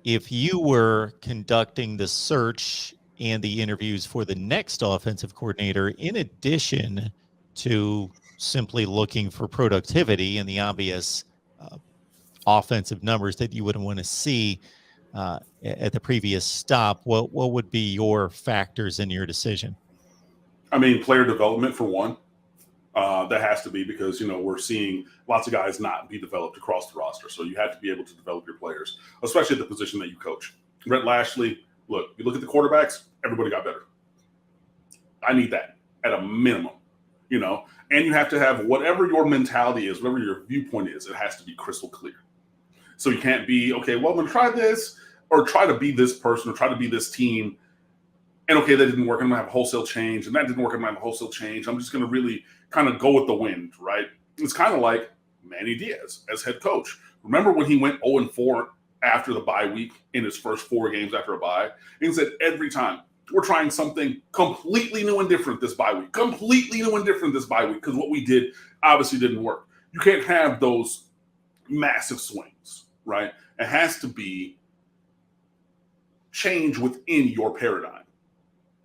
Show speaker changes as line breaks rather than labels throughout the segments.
if you were conducting the search and the interviews for the next offensive coordinator, in addition to simply looking for productivity and the obvious offensive numbers that you wouldn't want to see at the previous stop, what would be your factors in your decision?
I mean, player development for one. That has to be because, we're seeing lots of guys not be developed across the roster. So you have to be able to develop your players, especially at the position that you coach. Brett Lashley, look, you look at the quarterbacks, everybody got better. I need that at a minimum, and you have to have whatever your mentality is, whatever your viewpoint is, it has to be crystal clear. So you can't be, okay, well, I'm going to try this or try to be this person or try to be this team. And okay, that didn't work. I'm going to have a wholesale change. And that didn't work. I'm going to have a wholesale change. I'm just going to really kind of go with the wind, right? It's kind of like Manny Diaz as head coach. Remember when he went 0-4 after the bye week in his first 4 games after a bye? He said every time, we're trying something completely new and different this bye week. Completely new and different this bye week because what we did obviously didn't work. You can't have those massive swings, right? It has to be change within your paradigm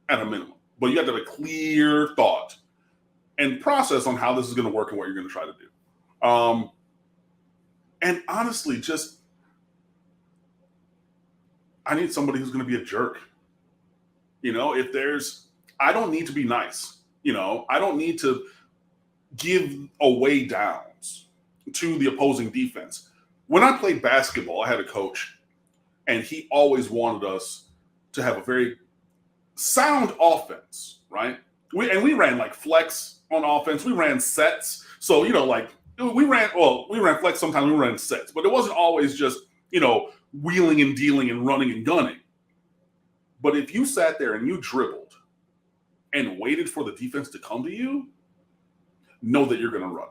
at a minimum. But you have to have a clear thought and process on how this is going to work and what you're going to try to do. And honestly, I need somebody who's going to be a jerk. I don't need to be nice. I don't need to give away downs to the opposing defense. When I played basketball, I had a coach, and he always wanted us to have a very sound offense, right? We ran like flex on offense. We ran sets. So, we ran flex sometimes, we ran sets, but it wasn't always just, wheeling and dealing and running and gunning. But if you sat there and you dribbled and waited for the defense to come to you, know that you're going to run.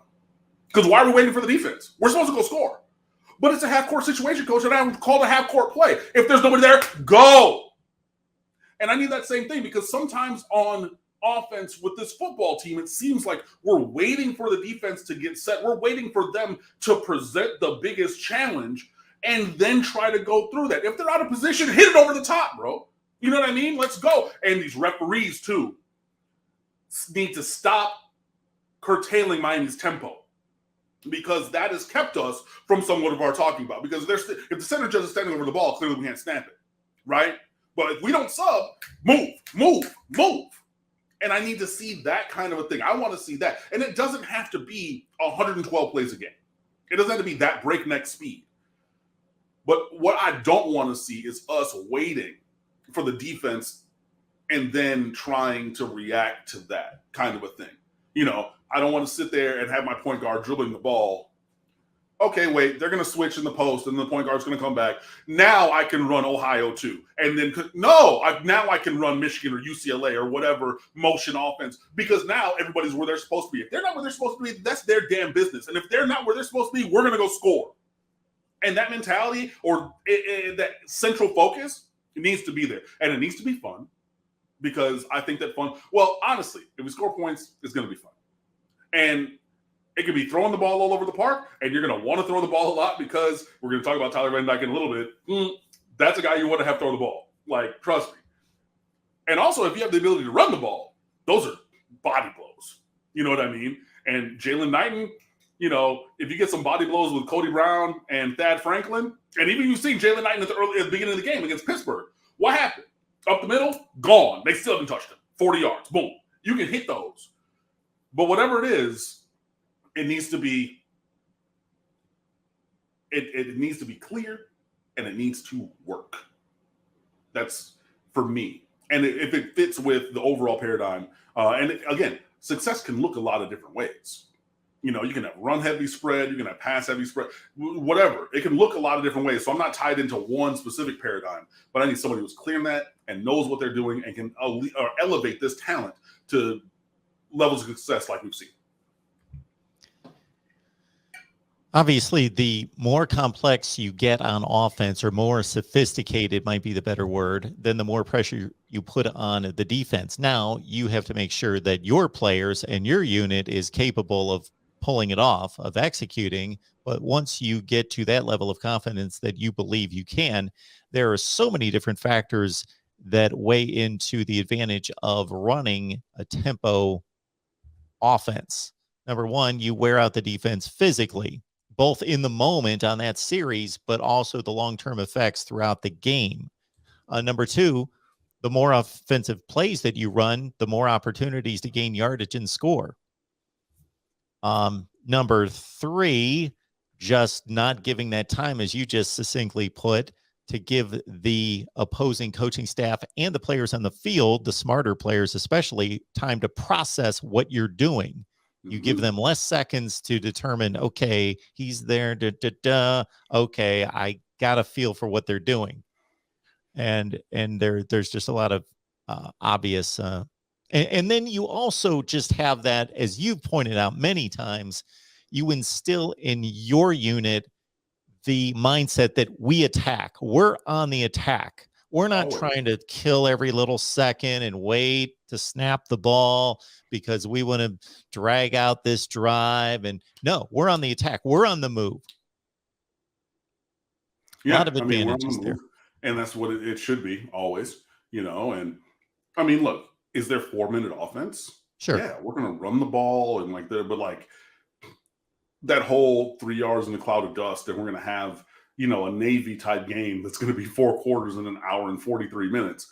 Because why are we waiting for the defense? We're supposed to go score. But it's a half-court situation, coach, and I call a half-court play. If there's nobody there, go. And I need that same thing because sometimes on offense with this football team, it seems like we're waiting for the defense to get set. We're waiting for them to present the biggest challenge and then try to go through that. If they're out of position, hit it over the top, bro. You know what I mean? Let's go. And these referees, too, need to stop curtailing Miami's tempo because that has kept us from somewhat of our talking about. Because if the center judge is standing over the ball, clearly we can't snap it, right? But if we don't sub, move. And I need to see that kind of a thing. I want to see that. And it doesn't have to be 112 plays a game. It doesn't have to be that breakneck speed. But what I don't want to see is us waiting for the defense and then trying to react to that kind of a thing. I don't want to sit there and have my point guard dribbling the ball. Okay, wait, they're going to switch in the post and the point guard's going to come back. Now I can run Ohio too. And then, now I can run Michigan or UCLA or whatever motion offense because now everybody's where they're supposed to be. If they're not where they're supposed to be, that's their damn business. And if they're not where they're supposed to be, we're going to go score. And that mentality or that central focus, it needs to be there. And it needs to be fun because I think that fun, well, honestly, if we score points, it's going to be fun. And it could be throwing the ball all over the park, and you're going to want to throw the ball a lot because we're going to talk about Tyler Van Dyke in a little bit. That's a guy you want to have throw the ball. Like, trust me. And also, if you have the ability to run the ball, those are body blows. You know what I mean? And Jalen Knighton, if you get some body blows with Cody Brown and Thad Franklin, and even you've seen Jalen Knighton at the beginning of the game against Pittsburgh, what happened? Up the middle, gone. They still haven't touched him. 40 yards, boom. You can hit those. But whatever it is, it needs to be it needs to be clear and it needs to work. That's for me. And if it fits with the overall paradigm, again, success can look a lot of different ways. You can have run heavy spread, you can have pass heavy spread, whatever. It can look a lot of different ways. So I'm not tied into one specific paradigm, but I need somebody who's clear in that and knows what they're doing and can elevate this talent to levels of success like we've seen.
Obviously, the more complex you get on offense, or more sophisticated might be the better word, then the more pressure you put on the defense. Now you have to make sure that your players and your unit is capable of pulling it off, of executing. But once you get to that level of confidence that you believe you can, there are so many different factors that weigh into the advantage of running a tempo offense. Number one, you wear out the defense physically, both in the moment on that series, but also the long-term effects throughout the game. Number two, the more offensive plays that you run, the more opportunities to gain yardage and score. Number three, just not giving that time, as you just succinctly put, to give the opposing coaching staff and the players on the field, the smarter players especially, time to process what you're doing. You give them less seconds to determine, okay, he's there, okay, I got a feel for what they're doing. And there's just a lot of obvious and then you also just have that, as you've pointed out many times, you instill in your unit the mindset that we attack. We're on the attack. We're not trying to kill every little second and wait to snap the ball because we want to drag out this drive. And no, we're on the attack. We're on the move.
Yeah,
a lot of advantages there.
And that's what it should be always, and I mean, look, is there 4-minute offense?
Sure.
Yeah, we're going to run the ball and but that whole 3 yards in the cloud of dust, and we're going to have, a Navy type game that's going to be 4 quarters in an hour and 43 minutes.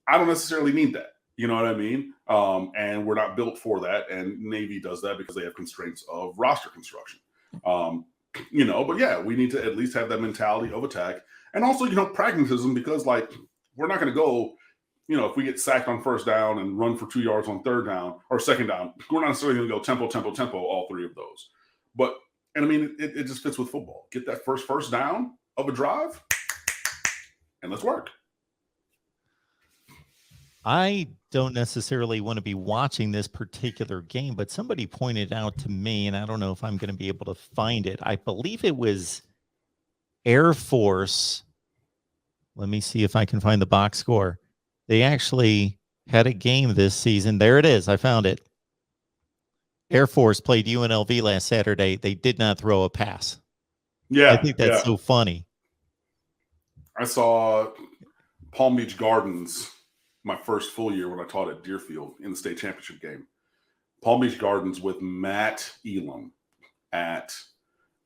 I don't necessarily need that. You know what I mean? And we're not built for that. And Navy does that because they have constraints of roster construction. But yeah, we need to at least have that mentality of attack and also, pragmatism, because we're not going to go, if we get sacked on first down and run for 2 yards on third down or second down, we're not necessarily going to go tempo, tempo, tempo, all three of those. And I mean, it just fits with football. Get that first down of a drive and let's work.
I don't necessarily want to be watching this particular game, but somebody pointed out to me, and I don't know if I'm going to be able to find it. I believe it was Air Force. Let me see if I can find the box score. They actually had a game this season. There it is. I found it. Air Force played UNLV last Saturday. They did not throw a pass.
Yeah.
I think that's so funny.
I saw Palm Beach Gardens my first full year when I taught at Deerfield in the state championship game. Palm Beach Gardens with Matt Elam at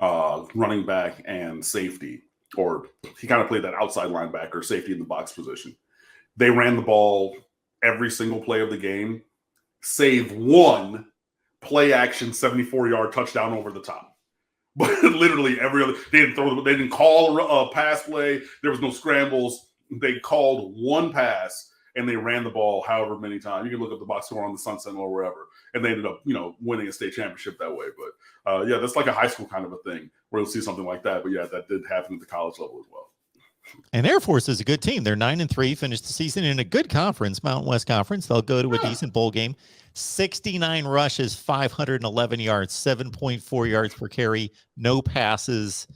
running back and safety, or he kind of played that outside linebacker, safety in the box position. They ran the ball every single play of the game, save one play action 74-yard touchdown over the top. But literally every other, they didn't call a pass play. There was no scrambles. They called one pass and they ran the ball however many times. You can look up the box score on the Sun Sentinel or wherever. And they ended up, winning a state championship that way. But yeah, that's like a high school kind of a thing where you'll see something like that. But yeah, that did happen at the college level as well.
And Air Force is a good team. They're 9-3, finished the season in a good conference, Mountain West Conference. They'll go to a decent bowl game. 69 rushes, 511 yards, 7.4 yards per carry, no passes,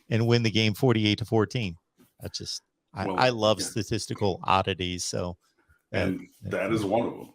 and win the game 48-14. That's just, I love statistical oddities. So,
and that is one of them.